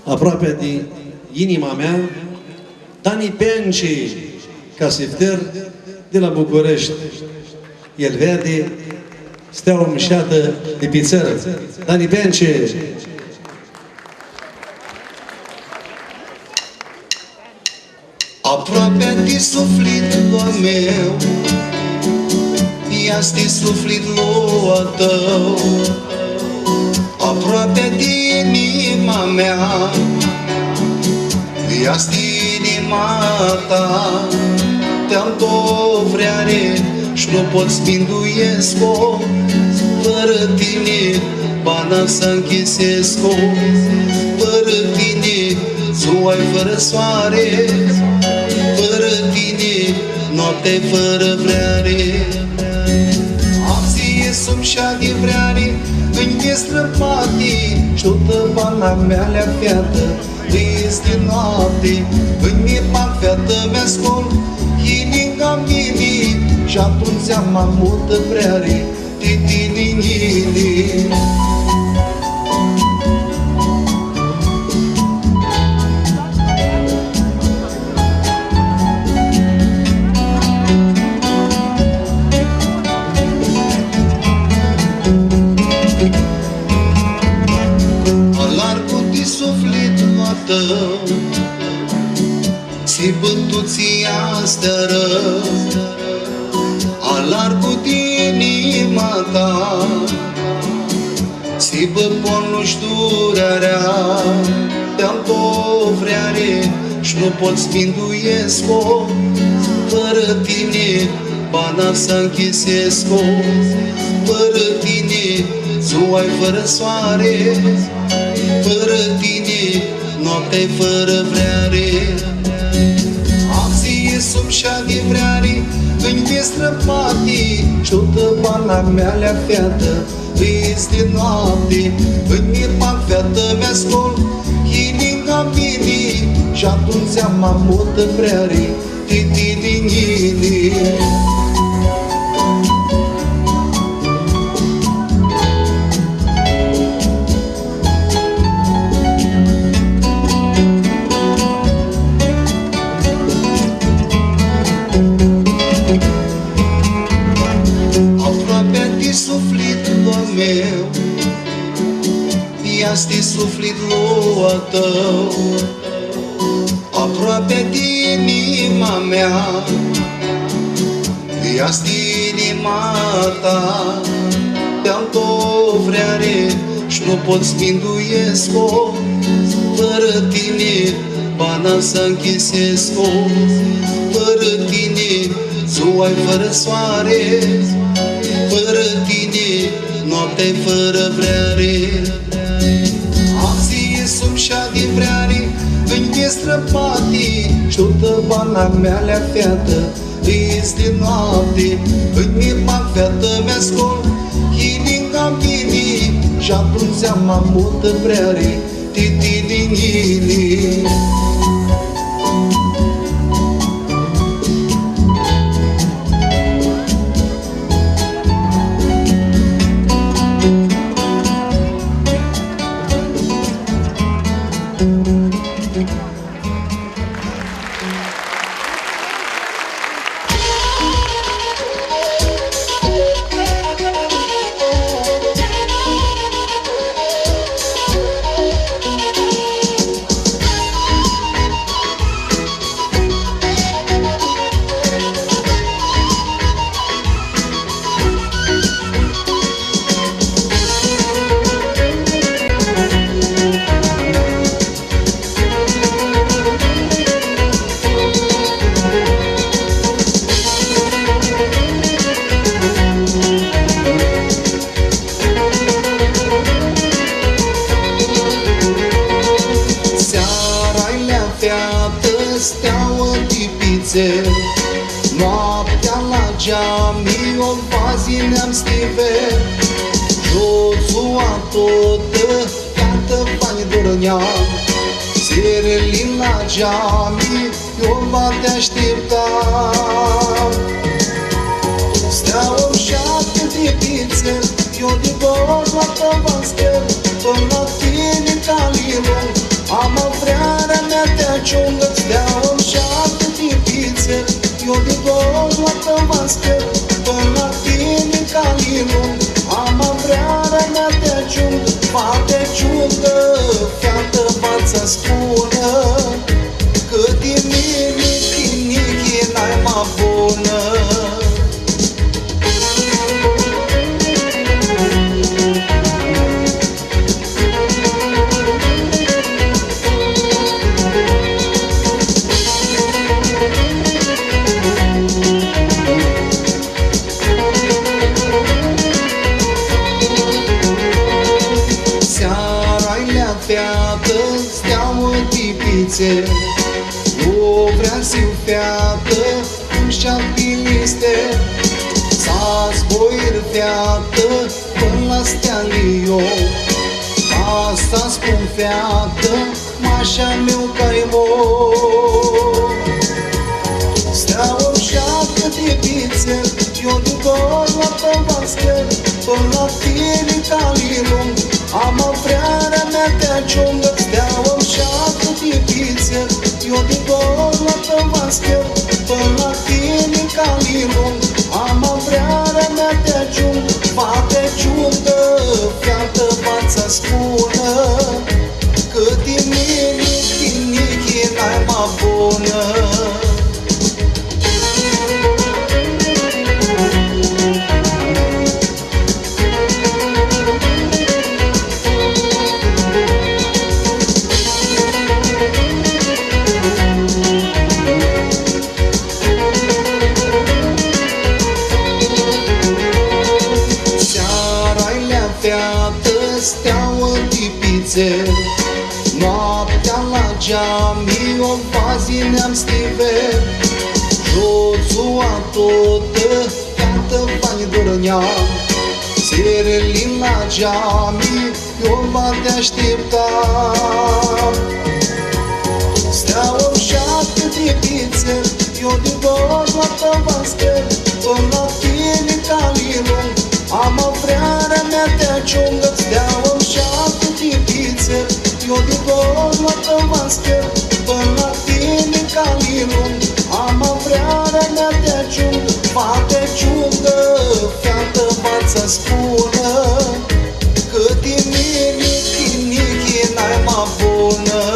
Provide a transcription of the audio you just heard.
aproape de inima mea, Dani Penci, casifter de la București. El vede steaua mișată de pițără. Dani Penci. Aproape de sufletul meu, ia-sti sufletul tău. Aproape de inima mea, ia-sti inima ta. Te-am dovreare și nu pot spinduiesc-o, fără tine bana să închisesc-o. Fără tine zuai fără soare, fără tine noapte fără vreare. Abzie sunt și-a de vreare, îmi străpate, și-o-tă bana mea le-a fiată, este noapte, îmi bani fiată mea scol, ininga mini, și atunci am multă vreare, de tine. Si bătuția stă rău, alarg cu inima ta. Si băpon nu-și durerea, te-am dovreare și nu pot spinduiesc-o. Fără tine bana să închisesc-o. Fără tine zuai fără soare, fără tine noapte fără vreare. Abzie sub și-a de vreare, îmi străpate, și-o-tă bana mea le-a fiată, este noapte, îmi bani fiată mea scol, ininga mini, și atunci am multă vreare, de tine. Ia-sti sufletul tău, aproape de inima mea, ia-sti inima ta. Te-am dovreare și nu pot spinduiesc-o, fără tine bana să închisesc-o. Fără tine zuai fără soare, fără tine noapte fără vreare. Abzie sunt și-a de vreare, îmi străpate, și-o-tă bana mea le-a fiată, este noapte, îmi bani fiată mea scol, ininga mini, și atunci am multă vreare, de tine. Noaptea la geami o vazi ne-am stive, joțua totă, iată bani dorăneam. Zerelin la geami, eu va te aștepta. Steaua șapte de pițe, eu de bord la tăva sper, până la tine calilor, am ciungă, fiată v-ați spună, că din mine tinichi n-ai mai bună. Feată, steaua tipițe, nu vrea să-i feată, își-a piliste, s-a zboir feată, până la steanio. Asta spun feată, mașa meu ca-i mor. Steaua-mi șapcă tipițe, eu din dor la tăvască, până la tine ca-i lung. Am vrearea mea te ajungă, steaua-mi șapcă tipițe, eu din dor la tăvască, până la tine ca-i lung. Am vrearea mea te ajungă, fate ciungă, fiată v-ați spună, că din mine tinichi n-ai mai bună. Steaua tipițe, noaptea la geami, o vazi ne-am stive, joțua totă, fiată bani dornea, serelin la geami, eu va te aștepta. Steaua-mi șapte tipițe, eu din dor la tăvască, până la tine ca-i lung. Am vrearea mea te ajungă, steaua-mi șapte tipițe, eu din dor la tăvască, până la tine ca-i lung. Am vrearea mea te ajungă, fate ciungă, fiată v-ați spună, că din mine tinichi n-ai mai bună.